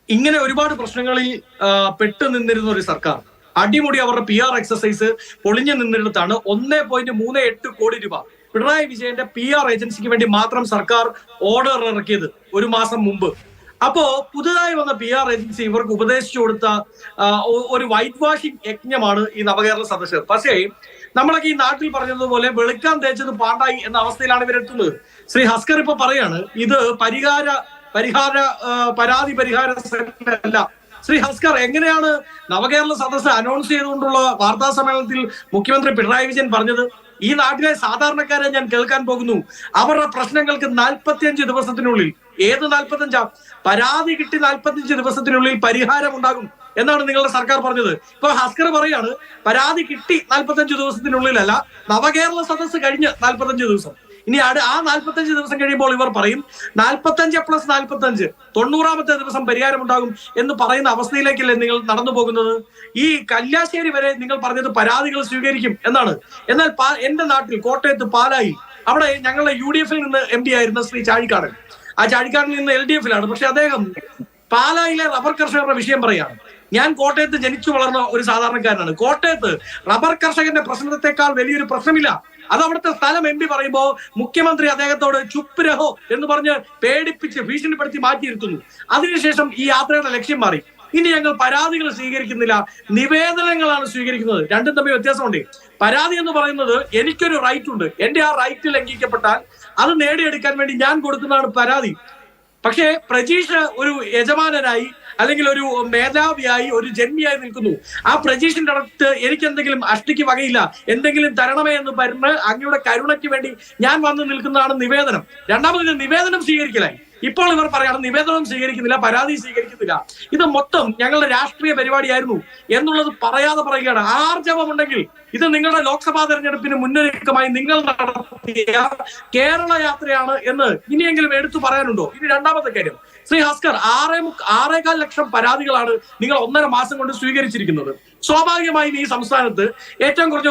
ഇങ്ങനെ ഒരുപാട് പ്രശ്നങ്ങളിൽ പെട്ടു നിന്നിരുന്ന ഒരു സർക്കാർ അടിമുടി അവരുടെ PR എക്സസൈസ് പൊളിഞ്ഞു നിന്നിടത്താണ് 1.38 കോടി രൂപ പിണറായി വിജയന്റെ PR ഏജൻസിക്ക് വേണ്ടി മാത്രം സർക്കാർ ഓർഡർ ഇറക്കിയത് ഒരു മാസം മുമ്പ്. അപ്പോ പുതുതായി വന്ന PR ഏജൻസി ഇവർക്ക് ഉപദേശിച്ചു കൊടുത്ത ഒരു വൈറ്റ് വാഷിംഗ് യജ്ഞമാണ് ഈ നവകേരള സദസ്സ്. പക്ഷേ നമ്മളൊക്കെ ഈ നാട്ടിൽ പറഞ്ഞതുപോലെ വെളുക്കാൻ തേച്ചത് പാണ്ടായി എന്ന അവസ്ഥയിലാണ് ഇവരെത്തുന്നത്. ശ്രീ ഹസ്കർ ഇപ്പൊ പറയാണ് ഇത് പരാതി പരിഹാര സെല്ലല്ല. ശ്രീ ഹസ്കർ, എങ്ങനെയാണ് നവകേരള സദസ്സ് അനൗൺസ് ചെയ്തുകൊണ്ടുള്ള വാർത്താ സമ്മേളനത്തിൽ മുഖ്യമന്ത്രി പിണറായി വിജയൻ പറഞ്ഞത്? ഈ നാട്ടിലെ സാധാരണക്കാരെ ഞാൻ കേൾക്കാൻ പോകുന്നു, അവരുടെ പ്രശ്നങ്ങൾക്ക് 45 ദിവസത്തിനുള്ളിൽ, ഏത് 45? പരാതി കിട്ടി 45 ദിവസത്തിനുള്ളിൽ പരിഹാരം ഉണ്ടാകും എന്നാണ് നിങ്ങളുടെ സർക്കാർ പറഞ്ഞത്. ഇപ്പൊ ഹസ്കർ പറയാണ് പരാതി കിട്ടി 45 ദിവസത്തിനുള്ളിലല്ല, നവകേരള സദസ്സ് കഴിഞ്ഞ് 45 ദിവസം. ഇനി ആ 45 ദിവസം കഴിയുമ്പോൾ ഇവർ പറയും 45 + 45 90ാമത്തെ ദിവസം പരിഹാരം ഉണ്ടാകും എന്ന് പറയുന്ന അവസ്ഥയിലേക്കല്ലേ നിങ്ങൾ നടന്നു പോകുന്നത്? ഈ കല്യാശ്ശേരി വരെ നിങ്ങൾ പറഞ്ഞത് പരാതികൾ സ്വീകരിക്കും എന്നാണ്. എന്നാൽ എന്റെ നാട്ടിൽ കോട്ടയത്ത് പാലായി, അവിടെ ഞങ്ങളുടെ UDF-ൽ നിന്ന് MP ആയിരുന്ന ശ്രീ ചാഴിക്കാടൻ, ആ ചാഴിക്കാടനിൽ നിന്ന് LDF-ലാണ്. പക്ഷെ അദ്ദേഹം പാലായിലെ റബ്ബർ കർഷകരുടെ വിഷയം പറയാണ്. ഞാൻ കോട്ടയത്ത് ജനിച്ചു വളർന്ന ഒരു സാധാരണക്കാരനാണ്. കോട്ടയത്ത് റബ്ബർ കർഷകന്റെ പ്രശ്നത്തെക്കാൾ വലിയൊരു പ്രശ്നമില്ല. അത് അവിടുത്തെ സ്ഥലം MP പറയുമ്പോൾ മുഖ്യമന്ത്രി അദ്ദേഹത്തോട് ചുപ്പ് രഹോ എന്ന് പറഞ്ഞ് പേടിപ്പിച്ച് ഭീഷണിപ്പെടുത്തി മാറ്റിയിരുത്തുന്നു. അതിനുശേഷം ഈ യാത്രയുടെ ലക്ഷ്യം മാറി. ഇനി ഞങ്ങൾ പരാതികൾ സ്വീകരിക്കുന്നില്ല, നിവേദനങ്ങളാണ് സ്വീകരിക്കുന്നത്. രണ്ടും തമ്മിൽ വ്യത്യാസമുണ്ട്. പരാതി എന്ന് പറയുന്നത് എനിക്കൊരു റൈറ്റ് ഉണ്ട്, എന്റെ ആ റൈറ്റ് ലംഘിക്കപ്പെട്ടാൽ അത് നേടിയെടുക്കാൻ വേണ്ടി ഞാൻ കൊടുക്കുന്നതാണ് പരാതി. പക്ഷേ പ്രജീഷ് ഒരു യജമാനനായി അല്ലെങ്കിൽ ഒരു മേധാവിയായി ഒരു ജന്മിയായി നിൽക്കുന്നു. ആ പ്രജീഷിന്റെ അടുത്ത് എനിക്ക് എന്തെങ്കിലും അഷ്ടിക്ക് വകയില്ല, എന്തെങ്കിലും തരണമേ എന്ന് പറഞ്ഞ് അങ്ങയുടെ കരുണയ്ക്ക് വേണ്ടി ഞാൻ വന്ന് നിൽക്കുന്നതാണ് നിവേദനം. രണ്ടാമത് നിവേദനം സ്വീകരിക്കലായി. ഇപ്പോൾ ഇവർ പറയാണ് നിവേദനം സ്വീകരിക്കുന്നില്ല, പരാതി സ്വീകരിക്കുന്നില്ല. ഇത് മൊത്തം ഞങ്ങളുടെ രാഷ്ട്രീയ പരിപാടിയായിരുന്നു എന്നുള്ളത് പറയാതെ പറയുകയാണ്. ആർജവമുണ്ടെങ്കിൽ ഇത് നിങ്ങളുടെ ലോക്സഭാ തെരഞ്ഞെടുപ്പിന് മുന്നൊരുക്കമായി നിങ്ങൾ നടത്തിയ കേരള യാത്രയാണ് എന്ന് ഇനിയെങ്കിലും എടുത്തു പറയാനുണ്ടോ? ഇനി രണ്ടാമത്തെ കാര്യം, ശ്രീ ഹസ്കർ, 6.25 ലക്ഷം പരാതികളാണ് നിങ്ങൾ 1.5 മാസം കൊണ്ട് സ്വീകരിച്ചിരിക്കുന്നത്. സ്വാഭാവികമായും ഈ സംസ്ഥാനത്ത് ഏറ്റവും കുറഞ്ഞ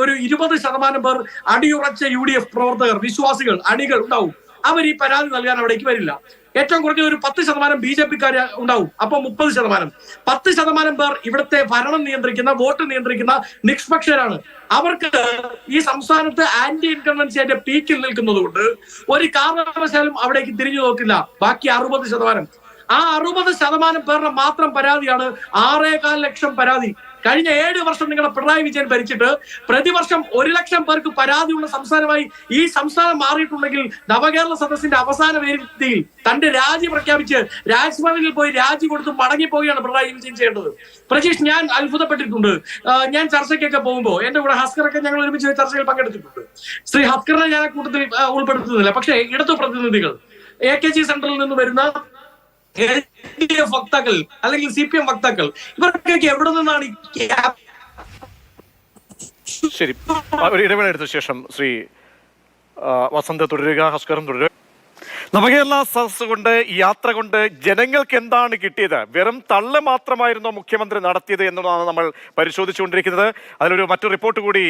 ഒരു 20% പേർ അടിയുറച്ച UDF പ്രവർത്തകർ, വിശ്വാസികൾ, അണികൾ ഉണ്ടാവും. അവർ ഈ പരാതി നൽകാൻ അവിടേക്ക് വരില്ല. ഏറ്റവും കുറഞ്ഞ ഒരു 10% BJP-ക്കാർ ഉണ്ടാവും. അപ്പൊ 30%. 10% പേർ ഇവിടുത്തെ ഭരണം നിയന്ത്രിക്കുന്ന, വോട്ട് നിയന്ത്രിക്കുന്ന നിഷ്പക്ഷരാണ്. അവർക്ക് ഈ സംസ്ഥാനത്ത് ആന്റി ഇൻകംബൻസിയുടെ പീക്കിൽ നിൽക്കുന്നത് കൊണ്ട് ഒരു കാരണവശാലും അവിടേക്ക് തിരിഞ്ഞു നോക്കില്ല. ബാക്കി 60%. ആ 60% പേരുടെ മാത്രം പരാതിയാണ് 6.25 ലക്ഷം പരാതി. കഴിഞ്ഞ 7 വർഷം നിങ്ങളുടെ പിണറായി വിജയൻ ഭരിച്ചിട്ട് പ്രതിവർഷം 1 ലക്ഷം പേർക്ക് പരാതിയുള്ള സംസ്ഥാനമായി ഈ സംസ്ഥാനം മാറിയിട്ടുണ്ടെങ്കിൽ നവകേരള സദസ്സിന്റെ അവസാന വേദിയിൽ തന്റെ രാജി പ്രഖ്യാപിച്ച് രാജ്ഭവനിൽ പോയി രാജി കൊടുത്ത് മടങ്ങിപ്പോവുകയാണ് പിണറായി വിജയൻ ചെയ്യേണ്ടത്. പ്രജീഷ്, ഞാൻ അത്ഭുതപ്പെട്ടിട്ടുണ്ട്. ഞാൻ ചർച്ചയ്ക്കൊക്കെ പോകുമ്പോൾ എന്റെ കൂടെ ഹസ്കറൊക്കെ ഞങ്ങൾ ഒരുമിച്ച് ചർച്ചയിൽ പങ്കെടുത്തിട്ടുണ്ട്. ശ്രീ ഹസ്കറിനെ ഞാൻ കൂട്ടത്തിൽ ഉൾപ്പെടുത്തുന്നില്ല. പക്ഷേ ഇടതു പ്രതിനിധികൾ, AKG സെന്ററിൽ നിന്ന് വരുന്ന LDF വക്താക്കൾ അല്ലെങ്കിൽ CPM വക്താക്കൾ, ഇവർക്കൊക്കെ എവിടെ നിന്നാണ് ശരി, ഒരു ഇടവേള എടുത്ത ശേഷം ശ്രീ വസന്ത തുടരുക, ഹസ്കറും തുടരുക. നവകേരള സദസ് കൊണ്ട്, യാത്ര കൊണ്ട് ജനങ്ങൾക്ക് എന്താണ് കിട്ടിയത്? വെറും തള്ള് മാത്രമായിരുന്നോ മുഖ്യമന്ത്രി നടത്തിയത് എന്നതാണ് നമ്മൾ പരിശോധിച്ചുകൊണ്ടിരിക്കുന്നത്. അതിലൊരു മറ്റൊരു റിപ്പോർട്ട് കൂടി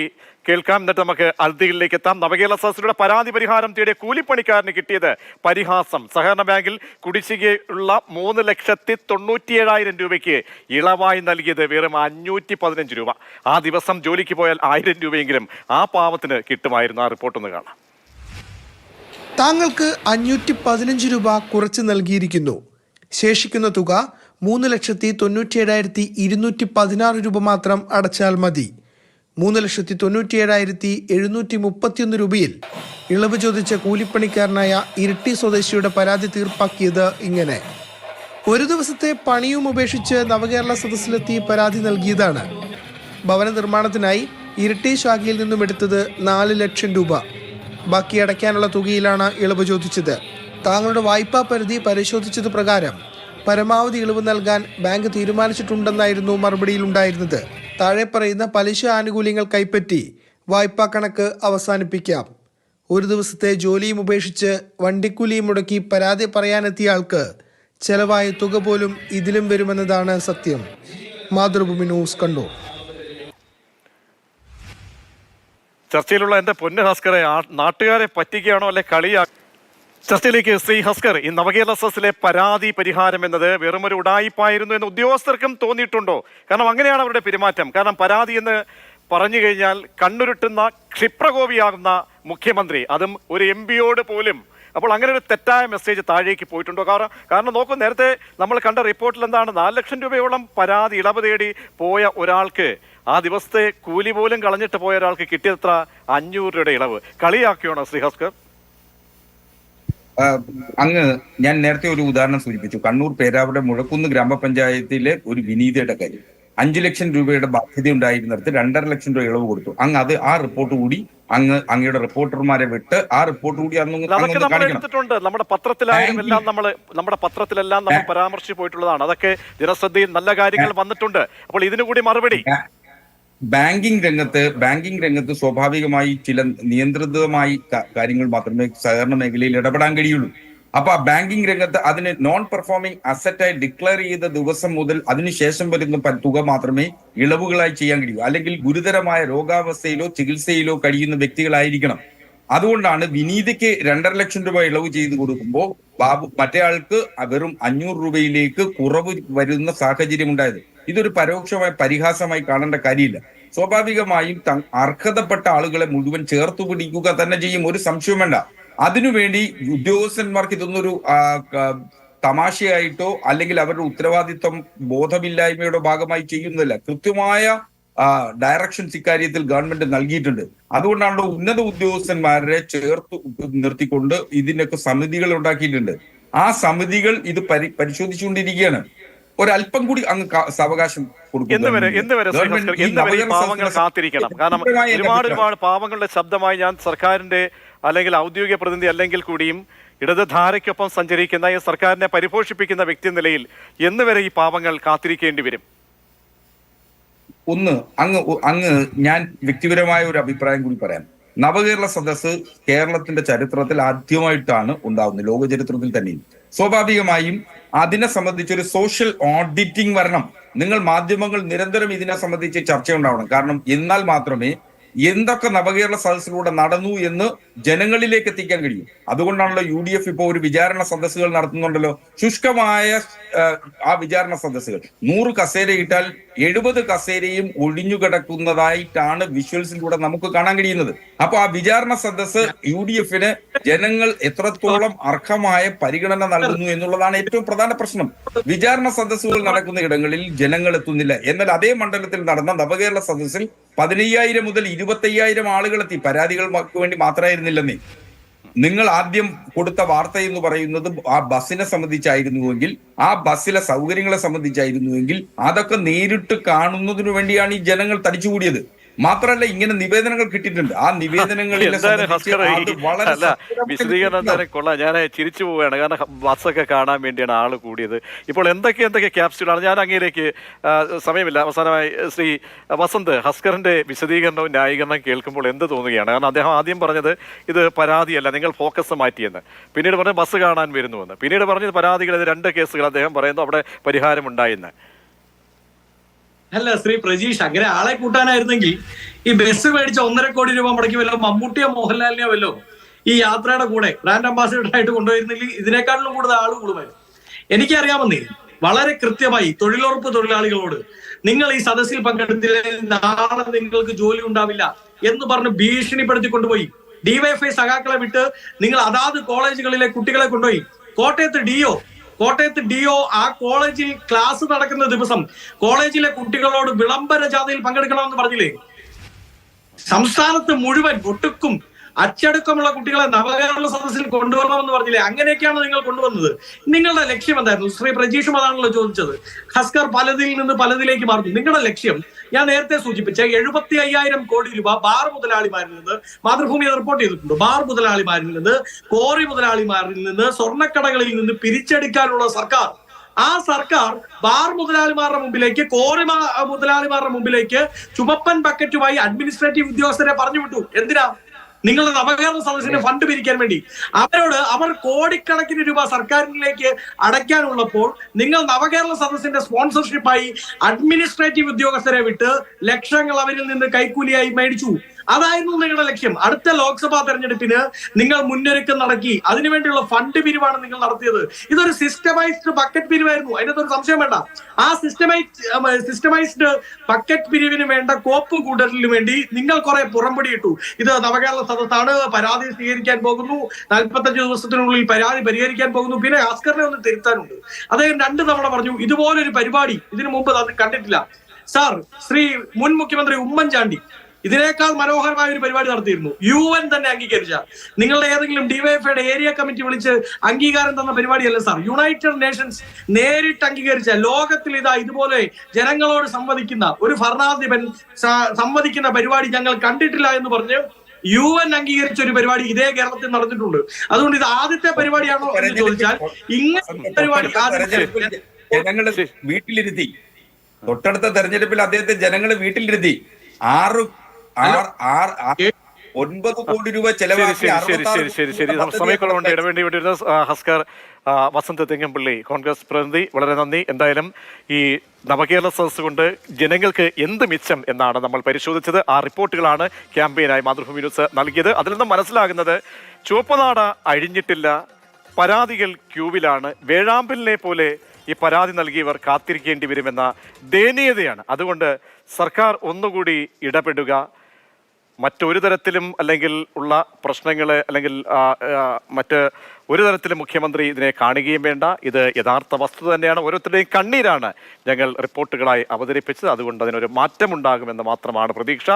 കേൾക്കാം, എന്നിട്ട് നമുക്ക് അതിഥികളിലേക്ക് എത്താം. നവകേരള സദസ്സിലൂടെ പരാതി പരിഹാരം തേടിയ കൂലിപ്പണിക്കാരന് കിട്ടിയത് പരിഹാസം. സഹകരണ ബാങ്കിൽ കുടിശ്ശികയുള്ള 3,97,000 രൂപയ്ക്ക് ഇളവായി നൽകിയത് വെറും 515 രൂപ. ആ ദിവസം ജോലിക്ക് പോയാൽ 1000 രൂപയെങ്കിലും ആ പാവത്തിന് കിട്ടുമായിരുന്നു. ആ റിപ്പോർട്ടൊന്ന് കാണാം. താങ്കൾക്ക് 515 രൂപ കുറച്ച് നൽകിയിരിക്കുന്നു. ശേഷിക്കുന്ന തുക 3,97,216 രൂപ മാത്രം അടച്ചാൽ മതി. 3,97,731 രൂപയിൽ ഇളവ് ചോദിച്ച കൂലിപ്പണിക്കാരനായ ഇരിട്ടി സ്വദേശിയുടെ പരാതി തീർപ്പാക്കിയത് ഇങ്ങനെ. ഒരു ദിവസത്തെ പണിയും ഉപേക്ഷിച്ച് നവകേരള സദസ്സിലെത്തി പരാതി നൽകിയതാണ്. ഭവന നിർമ്മാണത്തിനായി ഇരിട്ടി ശാഖയിൽ നിന്നും എടുത്തത് 4 ലക്ഷം രൂപ. ബാക്കി അടയ്ക്കാനുള്ള തുകയിലാണ് ഇളവ് ചോദിച്ചത്. താങ്കളുടെ വായ്പാ പരിധി പരിശോധിച്ചത് പ്രകാരം പരമാവധി ഇളവ് നൽകാൻ ബാങ്ക് തീരുമാനിച്ചിട്ടുണ്ടെന്നായിരുന്നു മറുപടിയിൽ ഉണ്ടായിരുന്നത്. താഴെ പറയുന്ന പലിശ ആനുകൂല്യങ്ങൾ കൈപ്പറ്റി വായ്പാ കണക്ക് അവസാനിപ്പിക്കാം. ഒരു ദിവസത്തെ ജോലിയും ഉപേക്ഷിച്ച് വണ്ടിക്കൂലിയും മുടക്കി പരാതി പറയാനെത്തിയ ആൾക്ക് ചെലവായ തുക പോലും ഇതിലും വരുമെന്നതാണ് സത്യം. മാതൃഭൂമി ന്യൂസ്, കണ്ണൂർ. ചർച്ചയിലുള്ള എൻ്റെ പൊന്ന് ഭാസ്കറെ, നാട്ടുകാരെ പറ്റിക്കുകയാണോ അല്ലെ കളിയാ? ചർച്ചയിലേക്ക് ശ്രീ ഹസ്കർ, ഈ നവകേരള സദസ്സിലെ പരാതി പരിഹാരം എന്നത് വെറുമൊരു ഉടായിപ്പായിരുന്നു എന്ന് ഉദ്യോഗസ്ഥർക്കും തോന്നിയിട്ടുണ്ടോ? കാരണം അങ്ങനെയാണ് അവരുടെ പെരുമാറ്റം. കാരണം പരാതി എന്ന് പറഞ്ഞു കഴിഞ്ഞാൽ കണ്ണുരുട്ടുന്ന ക്ഷിപ്രകോപിയാകുന്ന മുഖ്യമന്ത്രി, അതും ഒരു MP-യോട് പോലും. അപ്പോൾ അങ്ങനെ ഒരു തെറ്റായ മെസ്സേജ് താഴേക്ക് പോയിട്ടുണ്ടോ? കാരണം നോക്കൂ, നേരത്തെ നമ്മൾ കണ്ട റിപ്പോർട്ടിൽ എന്താണ്, 4 ലക്ഷം രൂപയോളം പരാതി ഇളവ് തേടി പോയ ഒരാൾക്ക്, ആ ദിവസത്തെ കൂലി പോലും കളഞ്ഞിട്ട് പോയ ഒരാൾക്ക് കിട്ടിയത്ര 500 രൂപയുടെ ഇളവ്. കളിയാക്കിയാണോ ശ്രീ ഹസ്കർ? ഞാൻ നേരത്തെ ഒരു ഉദാഹരണം സൂചിപ്പിച്ചു. കണ്ണൂർ പേരാവൂർ മുഴക്കുന്ന് ഗ്രാമപഞ്ചായത്തിലെ ഒരു വിനീതയുടെ കാര്യം. 5 ലക്ഷം രൂപയുടെ ബാധ്യത ഉണ്ടായിരുന്നിടത്ത് 2.5 ലക്ഷം രൂപ ഇളവ് കൊടുത്തു. ആ റിപ്പോർട്ട് കൂടി അങ്ങയുടെ റിപ്പോർട്ടർമാരെ വിട്ട് ആ റിപ്പോർട്ട് കൂടി എടുത്തിട്ടുണ്ട്. നമ്മുടെ പത്രത്തിലെല്ലാം നമ്മൾ പരാമർശിച്ചു പോയിട്ടുള്ളതാണ്. അതൊക്കെ ജനശ്രദ്ധയിൽ നല്ല കാര്യങ്ങൾ വന്നിട്ടുണ്ട്. അപ്പോൾ ഇതിനു കൂടി മറുപടി. ബാങ്കിംഗ് രംഗത്ത് സ്വാഭാവികമായി ചില നിയന്ത്രിതമായി കാര്യങ്ങൾ മാത്രമേ സഹകരണ മേഖലയിൽ ഇടപെടാൻ കഴിയുള്ളൂ. അപ്പൊ ആ ബാങ്കിംഗ് രംഗത്ത് അതിന് നോൺ പെർഫോമിംഗ് അസറ്റായി ഡിക്ലെയർ ചെയ്ത ദിവസം മുതൽ അതിനുശേഷം വരുന്ന തുക മാത്രമേ ഇളവുകളായി ചെയ്യാൻ കഴിയൂ. അല്ലെങ്കിൽ ഗുരുതരമായ രോഗാവസ്ഥയിലോ ചികിത്സയിലോ കഴിയുന്ന വ്യക്തികളായിരിക്കണം. അതുകൊണ്ടാണ് വിനീതയ്ക്ക് 2.5 ലക്ഷം രൂപ ഇളവ് ചെയ്ത് കൊടുക്കുമ്പോൾ മറ്റേ ആൾക്ക് വെറും 500 രൂപയിലേക്ക് കുറവ് വരുന്ന സാഹചര്യം ഉണ്ടായത്. ഇതൊരു പരോക്ഷമായ പരിഹാസമായി കാണേണ്ട കാര്യമില്ല. സ്വാഭാവികമായും അർഹതപ്പെട്ട ആളുകളെ മുഴുവൻ ചേർത്തു പിടിക്കുക തന്നെ ചെയ്യും, ഒരു സംശയവും വേണ്ട. അതിനുവേണ്ടി ഉദ്യോഗസ്ഥന്മാർക്ക് ഇതൊന്നൊരു തമാശയായിട്ടോ അല്ലെങ്കിൽ അവരുടെ ഉത്തരവാദിത്വം ബോധമില്ലായ്മയുടെ ഭാഗമായി ചെയ്യുന്നില്ല. കൃത്യമായ ഡയറക്ഷൻസ് ഇക്കാര്യത്തിൽ ഗവൺമെന്റ് നൽകിയിട്ടുണ്ട്. അതുകൊണ്ടാണല്ലോ ഉന്നത ഉദ്യോഗസ്ഥന്മാരെ ചേർത്ത് നിർത്തിക്കൊണ്ട് ഇതിനൊക്കെ സമിതികൾ ഉണ്ടാക്കിയിട്ടുണ്ട്. ആ സമിതികൾ ഇത് പരിശോധിച്ചുകൊണ്ടിരിക്കുകയാണ്. ഒരല്പം കൂടി അങ്ങ് സാവകാശം പാവങ്ങൾ കാത്തിരിക്കണം. കാരണം ഒരുപാട് പാവങ്ങളുടെ ശബ്ദമായി ഞാൻ സർക്കാരിന്റെ അല്ലെങ്കിൽ ഔദ്യോഗിക പ്രതിനിധി അല്ലെങ്കിൽ കൂടിയും ഇടതുധാരയ്ക്കൊപ്പം സഞ്ചരിക്കുന്ന ഈ സർക്കാരിനെ പരിപോഷിപ്പിക്കുന്ന വ്യക്തി നിലയിൽ എന്നുവരെ ഈ പാവങ്ങൾ കാത്തിരിക്കേണ്ടി വരും? അങ്ങ് ഞാൻ വ്യക്തിപരമായ ഒരു അഭിപ്രായം കൂടി പറയാം. നവകേരള സദസ്സ് കേരളത്തിന്റെ ചരിത്രത്തിൽ ആദ്യമായിട്ടാണ് ഉണ്ടാവുന്നത്, ലോക ചരിത്രത്തിൽ തന്നെയും. സ്വാഭാവികമായും അതിനെ സംബന്ധിച്ചൊരു സോഷ്യൽ ഓഡിറ്റിംഗ് വരണം. നിങ്ങൾ മാധ്യമങ്ങൾ നിരന്തരം ഇതിനെ സംബന്ധിച്ച് ചർച്ച ഉണ്ടാവണം. കാരണം എന്നാൽ മാത്രമേ എന്തൊക്കെ നവകേരള സദസ്സിലൂടെ നടന്നു എന്ന് ജനങ്ങളിലേക്ക് എത്തിക്കാൻ കഴിയും. അതുകൊണ്ടാണല്ലോ UDF ഇപ്പോൾ ഒരു വിചാരണ സദസ്സുകൾ നടത്തുന്നുണ്ടല്ലോ. ശുഷ്കമായ ആ വിചാരണ സദസ്സുകൾ 100 കസേര ഇട്ടാൽ 70 കസേരയും ഒഴിഞ്ഞു കിടക്കുന്നതായിട്ടാണ് വിഷ്വൽസിലൂടെ നമുക്ക് കാണാൻ കഴിയുന്നത്. അപ്പൊ ആ വിചാരണ സദസ്സ് UDFന് ജനങ്ങൾ എത്രത്തോളം അർഹമായ പരിഗണന നൽകുന്നു എന്നുള്ളതാണ് ഏറ്റവും പ്രധാന പ്രശ്നം. വിചാരണ സദസ്സുകൾ നടക്കുന്ന ഇടങ്ങളിൽ ജനങ്ങൾ എത്തുന്നില്ല. എന്നാൽ അതേ മണ്ഡലത്തിൽ നടന്ന നവകേരള സദസ്സിൽ 15,000 മുതൽ 25,000 ആളുകളെത്തി. പരാതികൾക്ക് വേണ്ടി മാത്രമായിരുന്നില്ലെന്നേ. നിങ്ങൾ ആദ്യം കൊടുത്ത വാർത്ത എന്ന് പറയുന്നത് ആ ബസ്സിനെ സംബന്ധിച്ചായിരുന്നുവെങ്കിൽ, ആ ബസ്സിലെ സൗകര്യങ്ങളെ സംബന്ധിച്ചായിരുന്നുവെങ്കിൽ അതൊക്കെ നേരിട്ട് കാണുന്നതിനു വേണ്ടിയാണ് ഈ ജനങ്ങൾ തടിച്ചുകൂടിയത്. മാത്രമല്ല ഇങ്ങനെ നിവേദനങ്ങൾ കിട്ടിയിട്ടുണ്ട്. ആ നിവേദനങ്ങളിൽ വിശദീകരണം കൊള്ളാം. ഞാൻ ചിരിച്ചു പോവുകയാണ്. കാരണം ബസ്സൊക്കെ കാണാൻ വേണ്ടിയാണ് ആള് കൂടിയത്. ഇപ്പോൾ എന്തൊക്കെ ക്യാപ്സ്യൂളാണ്. ഞാൻ അങ്ങേലേക്ക് സമയമില്ല. അവസാനമായി ശ്രീ വസന്ത്, ഹസ്കറിന്റെ വിശദീകരണവും ന്യായീകരണം കേൾക്കുമ്പോൾ എന്ത് തോന്നുകയാണ്? കാരണം അദ്ദേഹം ആദ്യം പറഞ്ഞത് ഇത് പരാതിയല്ല, നിങ്ങൾ ഫോക്കസ് മാറ്റിയെന്ന്. പിന്നീട് പറഞ്ഞത് ബസ് കാണാൻ വരുന്നുവെന്ന്. പിന്നീട് പറഞ്ഞത് പരാതികൾ, 2 കേസുകൾ അദ്ദേഹം പറയുന്നു അവിടെ പരിഹാരമുണ്ടായെന്ന്. അല്ല ശ്രീ പ്രജീഷ്, അങ്ങനെ ആളെ കൂട്ടാനായിരുന്നെങ്കിൽ ഈ ബസ് മേടിച്ച 1.5 കോടി രൂപ മുടക്കി വല്ലോ മമ്മൂട്ടിയോ മോഹൻലാലിനെയോ വല്ലോ ഈ യാത്രയുടെ കൂടെ ബ്രാൻഡ് അംബാസിഡർ ആയിട്ട് കൊണ്ടുപോയിരുന്നെങ്കിൽ ഇതിനേക്കാളും കൂടുതൽ ആള് കൂടുമായിരുന്നു. എനിക്കറിയാമെന്നേ, വളരെ കൃത്യമായി തൊഴിലുറപ്പ് തൊഴിലാളികളോട് നിങ്ങൾ ഈ സദസ്സിൽ പങ്കെടുത്തില്ലെങ്കിൽ നാളെ നിങ്ങൾക്ക് ജോലി ഉണ്ടാവില്ല എന്ന് പറഞ്ഞ് ഭീഷണിപ്പെടുത്തി കൊണ്ടുപോയി. DYFI സഖാക്കളെ വിട്ട് നിങ്ങൾ അതാത് കോളേജുകളിലെ കുട്ടികളെ കൊണ്ടുപോയി. കോട്ടയത്ത് DO ആ കോളേജിൽ ക്ലാസ് നടക്കുന്ന ദിവസം കോളേജിലെ കുട്ടികളോട് വിളംബര ജാഥയിൽ പങ്കെടുക്കണമെന്ന് പറഞ്ഞില്ലേ? സംസ്ഥാനത്ത് മുഴുവൻ ഒട്ടുക്കും അച്ചടക്കമുള്ള കുട്ടികളെ നവകേരള സദസ്സിൽ കൊണ്ടുവരണമെന്ന് പറഞ്ഞില്ലേ? അങ്ങനെയൊക്കെയാണ് നിങ്ങൾ കൊണ്ടുവന്നത്. നിങ്ങളുടെ ലക്ഷ്യം എന്തായിരുന്നു? ശ്രീ പ്രജീഷും അതാണല്ലോ ചോദിച്ചത്. ഹസ്കർ പലതിൽ നിന്ന് പലതിലേക്ക് മാറുന്നു. നിങ്ങളുടെ ലക്ഷ്യം ഞാൻ നേരത്തെ സൂചിപ്പിച്ച 75,000 കോടി രൂപ ബാർ മുതലാളിമാരിൽ നിന്ന്, മാതൃഭൂമി റിപ്പോർട്ട് ചെയ്തിട്ടുണ്ട്, ബാർ മുതലാളിമാരിൽ നിന്ന്, കോറി മുതലാളിമാരിൽ നിന്ന്, സ്വർണ്ണക്കടകളിൽ നിന്ന് പിരിച്ചെടുക്കാനുള്ള സർക്കാർ, ആ സർക്കാർ ബാർ മുതലാളിമാരുടെ മുമ്പിലേക്ക്, കോറി മുതലാളിമാരുടെ മുമ്പിലേക്ക് ചുമപ്പൻ ബക്കറ്റുമായി അഡ്മിനിസ്ട്രേറ്റീവ് ഉദ്യോഗസ്ഥരെ പറഞ്ഞു വിട്ടു. എന്തിനാ? നിങ്ങളുടെ നവകേരള സദസ്സിന്റെ ഫണ്ട് പിരിക്കാൻ വേണ്ടി. അവർ കോടിക്കണക്കിന് രൂപ സർക്കാരിലേക്ക് അടയ്ക്കാനുള്ളപ്പോൾ നിങ്ങൾ നവകേരള സദസ്സിന്റെ സ്പോൺസർഷിപ്പായി അഡ്മിനിസ്ട്രേറ്റീവ് ഉദ്യോഗസ്ഥരെ വിട്ട് ലക്ഷങ്ങൾ അവരിൽ നിന്ന് കൈക്കൂലിയായി മേടിച്ചു. അതായിരുന്നു നിങ്ങളുടെ ലക്ഷ്യം. അടുത്ത ലോക്സഭാ തെരഞ്ഞെടുപ്പിന് നിങ്ങൾ മുന്നൊരുക്കം നടക്കി, അതിനുവേണ്ടിയുള്ള ഫണ്ട് പിരിവാണ് നിങ്ങൾ നടത്തിയത്. ഇതൊരു സിസ്റ്റമൈസ്ഡ് ബക്കറ്റ് പിരിവായിരുന്നു, അതിനകത്തൊരു സംശയം വേണ്ട. ആ സിസ്റ്റമൈസ്ഡ് ബക്കറ്റ് പിരിവിന് വേണ്ട കോപ്പും കൂട്ടലിന് വേണ്ടി നിങ്ങൾ കുറെ പുറംപടിയിട്ടു. ഇത് നവകേരള സദസ്സാണ്, പരാതി സ്വീകരിക്കാൻ പോകുന്നു, 45 ദിവസത്തിനുള്ളിൽ പരാതി പരിഹരിക്കാൻ പോകുന്നു. പിന്നെ ഭാസ്കറിനെ ഒന്ന് തിരുത്താനുണ്ട്. അദ്ദേഹം 2 തവണ പറഞ്ഞു ഇതുപോലൊരു പരിപാടി ഇതിനു മുമ്പ് കണ്ടിട്ടില്ല. സാർ, മുൻ മുഖ്യമന്ത്രി ഉമ്മൻചാണ്ടി ഇതിനേക്കാൾ മനോഹരമായ ഒരു പരിപാടി നടത്തിയിരുന്നു. UN തന്നെ അംഗീകരിച്ച, നിങ്ങളുടെ ഏതെങ്കിലും ഡിവൈഎഫ്ഐയുടെ ഏരിയ കമ്മിറ്റി വിളിച്ച് അംഗീകാരം തന്ന പരിപാടിയല്ല സാർ. യുണൈറ്റഡ് നേഷൻസ് നേരിട്ട് അംഗീകരിച്ച, ലോകത്തിൽ ഇതുപോലെ ജനങ്ങളോട് സംവദിക്കുന്ന ഒരു ഭരണാധിപൻ സംവദിക്കുന്ന പരിപാടി ഞങ്ങൾ കണ്ടിട്ടില്ല എന്ന് പറഞ്ഞ് UN അംഗീകരിച്ച ഒരു പരിപാടി ഇതേ കേരളത്തിൽ നടന്നിട്ടുണ്ട്. അതുകൊണ്ട് ഇത് ആദ്യത്തെ പരിപാടിയാണോ എന്ന് ചോദിച്ചാൽ, ഇങ്ങനെ പരിപാടി ജനങ്ങള് വീട്ടിലിരുത്തി, തൊട്ടടുത്ത തെരഞ്ഞെടുപ്പിൽ അദ്ദേഹത്തെ ജനങ്ങള് വീട്ടിലിരുത്തി 9 കോടി രൂപ ചെലവാക്കി. ശരി. സമയക്കുറവുണ്ട്, ഇടവേണ്ടി വിട്ടിരുന്ന ഹസ്കർ വസന്ത് തെങ്ങമ്പള്ളി, കോൺഗ്രസ് പ്രതിനിധി, വളരെ നന്ദി. എന്തായാലും ഈ നവകേരള സദസ് കൊണ്ട് ജനങ്ങൾക്ക് എന്ത് മിച്ചം എന്നാണ് നമ്മൾ പരിശോധിച്ചത്. ആ റിപ്പോർട്ടുകളാണ് ക്യാമ്പയിനായി മാതൃഭൂമി ന്യൂസ് നൽകിയത്. അതിൽ നിന്നും മനസ്സിലാകുന്നത് ചുവപ്പനാട അഴിഞ്ഞിട്ടില്ല, പരാതികൾ ക്യൂവിലാണ്, വേഴാമ്പലിനെ പോലെ ഈ പരാതി നൽകിയവർ കാത്തിരിക്കേണ്ടി വരുമെന്ന ദയനീയതയാണ്. അതുകൊണ്ട് സർക്കാർ ഒന്നുകൂടി ഇടപെടുക, മറ്റൊരു തരത്തിലും അല്ലെങ്കിൽ ഉള്ള പ്രശ്നങ്ങളെ അല്ലെങ്കിൽ മറ്റ് ഒരു തരത്തിലും മുഖ്യമന്ത്രി ഇതിനെ കാണുകയും വേണ്ട. ഇത് യഥാർത്ഥ വസ്തുത തന്നെയാണ്. ഓരോരുത്തരുടെയും കണ്ണീരാണ് ഞങ്ങൾ റിപ്പോർട്ടുകളായി അവതരിപ്പിച്ചത്. അതുകൊണ്ട് അതിനൊരു മാറ്റമുണ്ടാകുമെന്ന് മാത്രമാണ് പ്രതീക്ഷ.